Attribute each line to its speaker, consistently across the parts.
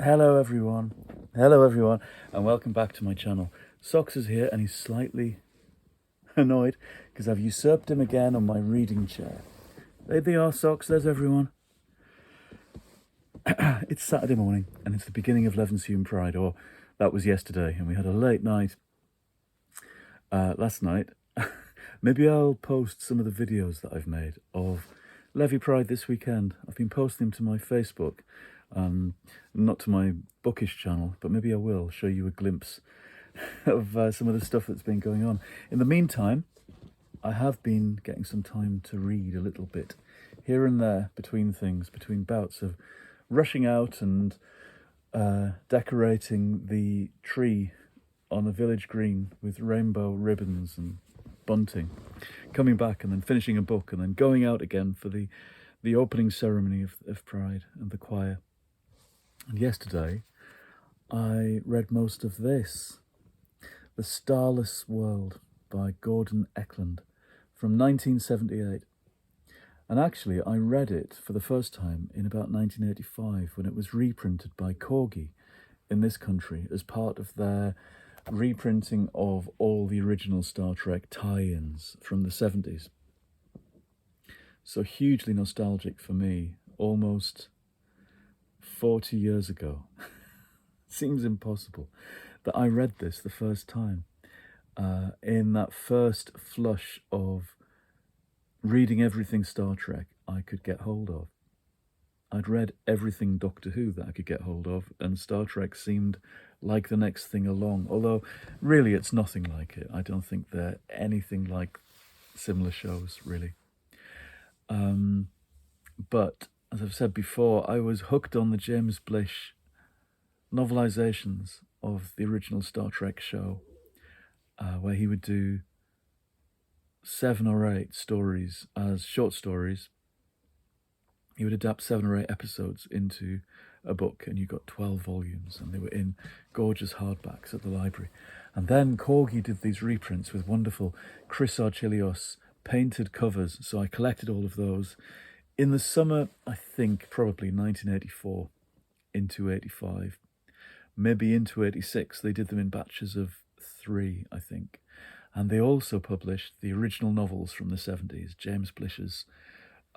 Speaker 1: Hello everyone, hello everyone, and welcome back to my channel. Socks is here and he's slightly annoyed because I've usurped him again on my reading chair. There they are, Socks, there's everyone. It's Saturday morning and it's the beginning of Levenshulme Pride, or that was yesterday, and we had a late night last night. Maybe I'll post some of the videos that I've made of Levy Pride this weekend. I've been posting them to my Facebook, not to my bookish channel, but maybe I will show you a glimpse of some of the stuff that's been going on. In the meantime, I have been getting some time to read a little bit here and there between things, between bouts of rushing out and decorating the tree on the village green with rainbow ribbons and bunting, coming back and then finishing a book and then going out again for the opening ceremony of Pride and the choir. And yesterday I read most of this, The Starless World by Eklund from 1978. And actually I read it for the first time in about 1985 when it was reprinted by Corgi in this country as part of their reprinting of all the original Star Trek tie-ins from the 70s. So hugely nostalgic for me, almost 40 years ago. Seems impossible that I read this the first time in that first flush of reading everything Star Trek I could get hold of. I'd read everything Doctor Who that I could get hold of, and Star Trek seemed like the next thing along, although really it's nothing like it. I don't think they're anything like similar shows, really. But as I've said before, I was hooked on the James Blish novelizations of the original Star Trek show, where he would do 7 or 8 stories as short stories. He would adapt 7 or 8 episodes into a book, and you got 12 volumes, and they were in gorgeous hardbacks at the library. And then Corgi did these reprints with wonderful Chris Archilios painted covers, so I collected all of those in the summer, I think probably 1984 into 85, maybe into 86. They did them in batches of 3, I think. And they also published the original novels from the 70s, James Blish's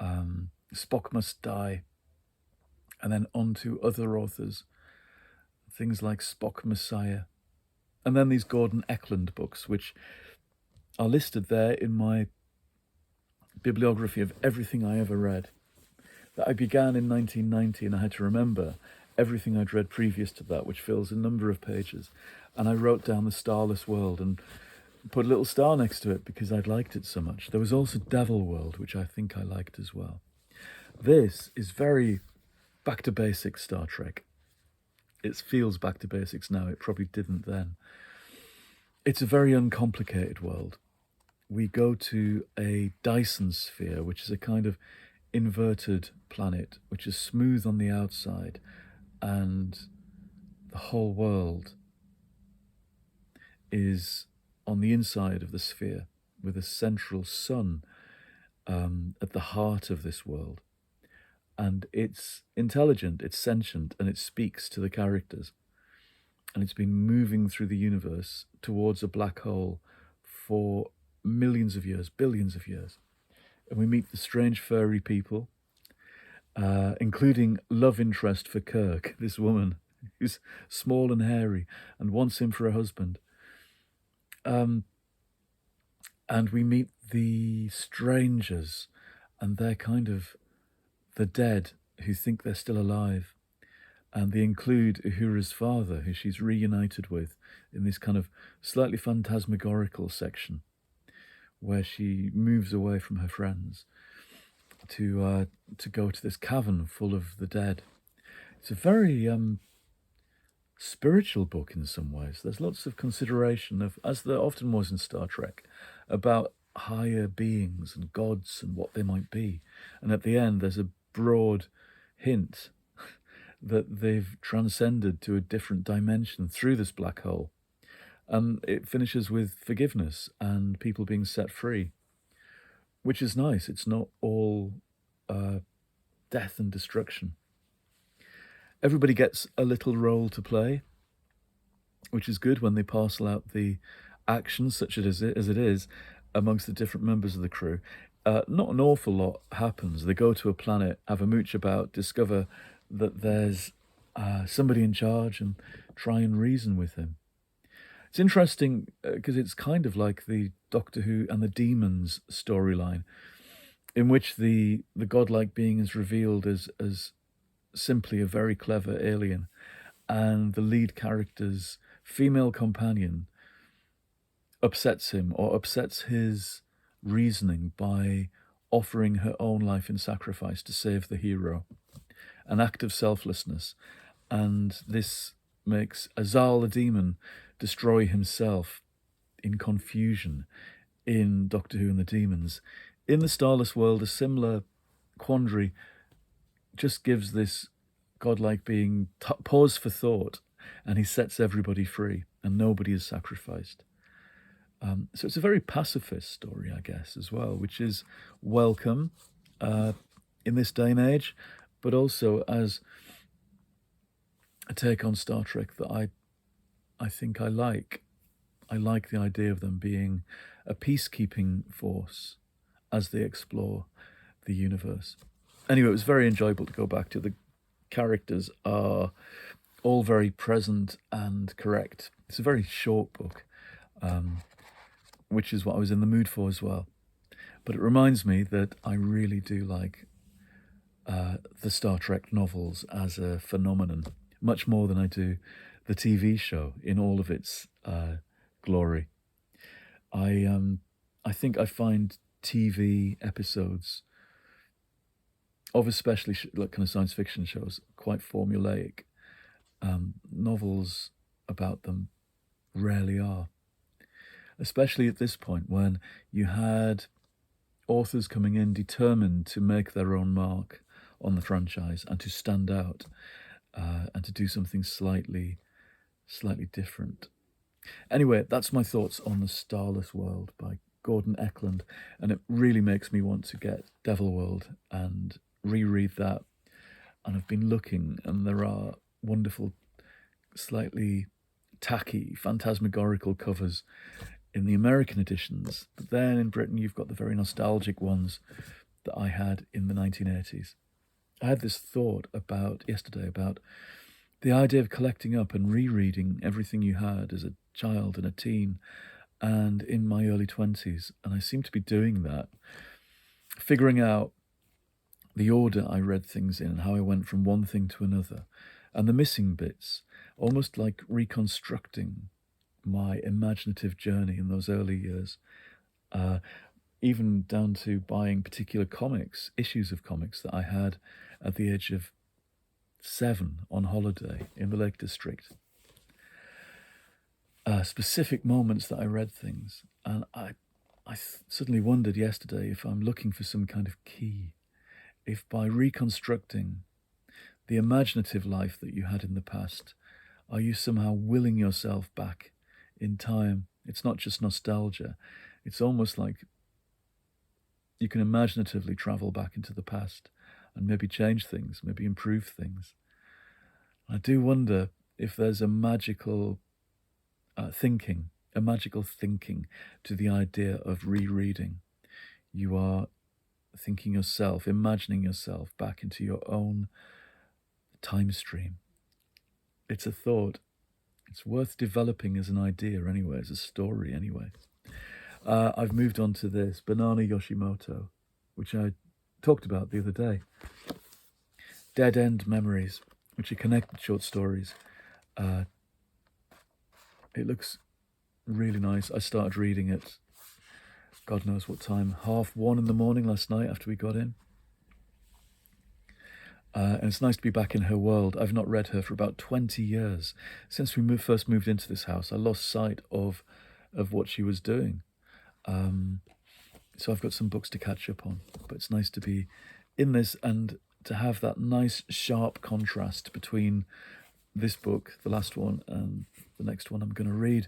Speaker 1: Spock Must Die, and then on to other authors, things like Spock Messiah, and then these Gordon Eklund books, which are listed there in my bibliography of everything I ever read. That I began in 1990, and I had to remember everything I'd read previous to that, which fills a number of pages. And I wrote down The Starless World and put a little star next to it because I'd liked it so much. There was also Devil World, which I think I liked as well. This is very back to basics Star Trek. It feels back to basics now. It probably didn't then. It's a very uncomplicated world. We go to a Dyson sphere, which is a kind of inverted planet, which is smooth on the outside, and the whole world is on the inside of the sphere, with a central sun at the heart of this world. And it's intelligent, it's sentient, and it speaks to the characters. And it's been moving through the universe towards a black hole for millions of years, billions of years. And we meet the strange furry people, including love interest for Kirk, this woman who's small and hairy and wants him for a husband. And we meet the strangers, and they're kind of the dead who think they're still alive. And they include Uhura's father, who she's reunited with in this kind of slightly phantasmagorical section, where she moves away from her friends to go to this cavern full of the dead. It's a very spiritual book in some ways. There's lots of consideration of, as there often was in Star Trek, about higher beings and gods and what they might be. And at the end, there's a broad hint that they've transcended to a different dimension through this black hole. And it finishes with forgiveness and people being set free, which is nice. It's not all death and destruction. everybody gets a little role to play, which is good when they parcel out the actions, such as it is, amongst the different members of the crew. Not an awful lot happens. They go to a planet, have a mooch about, discover that there's somebody in charge, and try and reason with him. It's interesting because it's kind of like the Doctor Who and the Demons storyline, in which the godlike being is revealed as simply a very clever alien, and the lead character's female companion upsets him or upsets his reasoning by offering her own life in sacrifice to save the hero. An act of selflessness. And this makes Azal the demon destroy himself in confusion in Doctor Who and the Demons. In the Starless world, a similar quandary just gives this godlike being pause for thought, and he sets everybody free, and nobody is sacrificed. So it's a very pacifist story, I guess, as well, which is welcome in this day and age, but also as a take on Star Trek that I think I like. I like the idea of them being a peacekeeping force as they explore the universe. Anyway, it was very enjoyable to go back to. The characters are all very present and correct. It's a very short book, which is what I was in the mood for as well. But it reminds me that I really do like the Star Trek novels as a phenomenon, much more than I do the TV show in all of its glory. I think I find TV episodes of especially like kind of science fiction shows quite formulaic. Novels about them rarely are, especially at this point when you had authors coming in determined to make their own mark on the franchise and to stand out and to do something slightly different. Anyway, that's my thoughts on The Starless World by Gordon Eklund, and it really makes me want to get Devil World and reread that. And I've been looking, and there are wonderful, slightly tacky, phantasmagorical covers in the American editions, but then in Britain you've got the very nostalgic ones that I had in the 1980s. I had this thought yesterday about the idea of collecting up and rereading everything you had as a child and a teen and in my early 20s, and I seem to be doing that, figuring out the order I read things in and how I went from one thing to another, and the missing bits, almost like reconstructing my imaginative journey in those early years, even down to buying particular issues of comics that I had at the age of 7 on holiday in the Lake District. Specific moments that I read things, and I suddenly wondered yesterday if I'm looking for some kind of key, if by reconstructing the imaginative life that you had in the past, are you somehow willing yourself back in time? It's not just nostalgia. It's almost like you can imaginatively travel back into the past and maybe change things, maybe improve things. I do wonder if there's a magical thinking to the idea of rereading. You are thinking yourself, imagining yourself back into your own time stream. It's a thought. It's worth developing as an idea anyway, as a story anyway. I've moved on to this, Banana Yoshimoto, which I talked about the other day. Dead End Memories, which are connected short stories. It looks really nice. I started reading it, God knows what time, 1:30 in the morning last night after we got in. And it's nice to be back in her world. I've not read her for about 20 years. Since we first moved into this house, I lost sight of what she was doing. So I've got some books to catch up on. But it's nice to be in this and to have that nice, sharp contrast between this book, the last one, and the next one I'm going to read.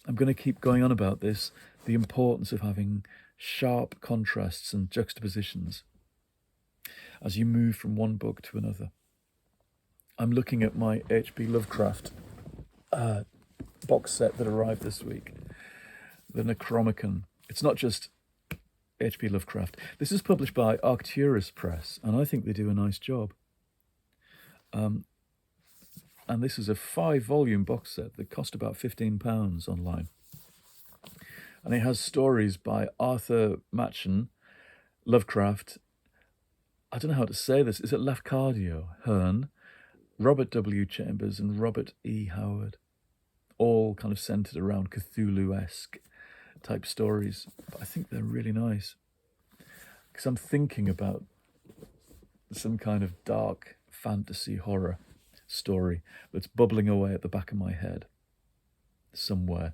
Speaker 1: I'm going to keep going on about this, the importance of having sharp contrasts and juxtapositions as you move from one book to another. I'm looking at my H.P. Lovecraft box set that arrived this week, the Necronomicon. It's not just H.P. Lovecraft. This is published by Arcturus Press, and I think they do a nice job. And this is a 5-volume box set that cost about £15 online. And it has stories by Arthur Machen, Lovecraft, I don't know how to say this, is it Lafcadio, Hearn, Robert W. Chambers, and Robert E. Howard, all kind of centered around Cthulhu-esque type stories. But I think they're really nice, because I'm thinking about some kind of dark fantasy horror story that's bubbling away at the back of my head somewhere.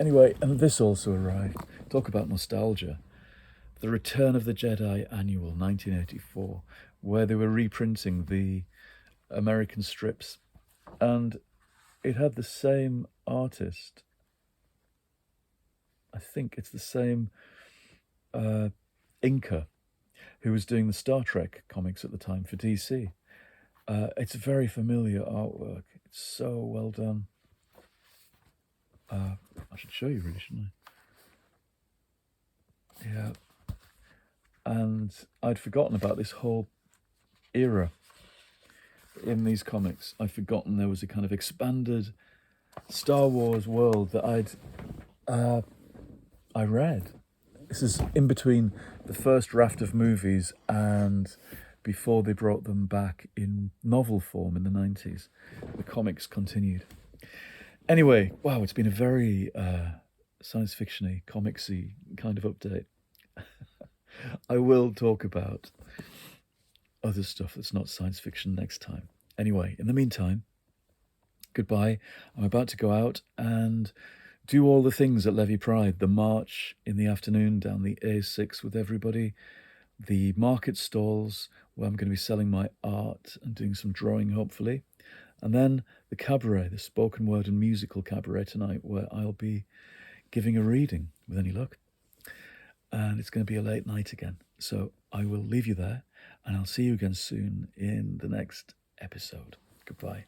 Speaker 1: Anyway, and this also arrived. Talk about nostalgia. The Return of the Jedi Annual, 1984, where they were reprinting the American strips. And it had the same artist. I think it's the same inker who was doing the Star Trek comics at the time for DC. It's very familiar artwork. It's so well done. I should show you, really, shouldn't I? Yeah. And I'd forgotten about this whole era in these comics. I'd forgotten there was a kind of expanded Star Wars world that I read. This is in between the first raft of movies and before they brought them back in novel form in the 90s. The comics continued. Anyway, wow, it's been a very science fiction-y, comicsy kind of update. I will talk about other stuff that's not science fiction next time. Anyway, in the meantime, goodbye. I'm about to go out and do all the things at Levy Pride. The march in the afternoon down the A6 with everybody. The market stalls where I'm going to be selling my art and doing some drawing, hopefully. And then the cabaret, the spoken word and musical cabaret tonight, where I'll be giving a reading with any luck. And it's going to be a late night again. So I will leave you there, and I'll see you again soon in the next episode. Goodbye.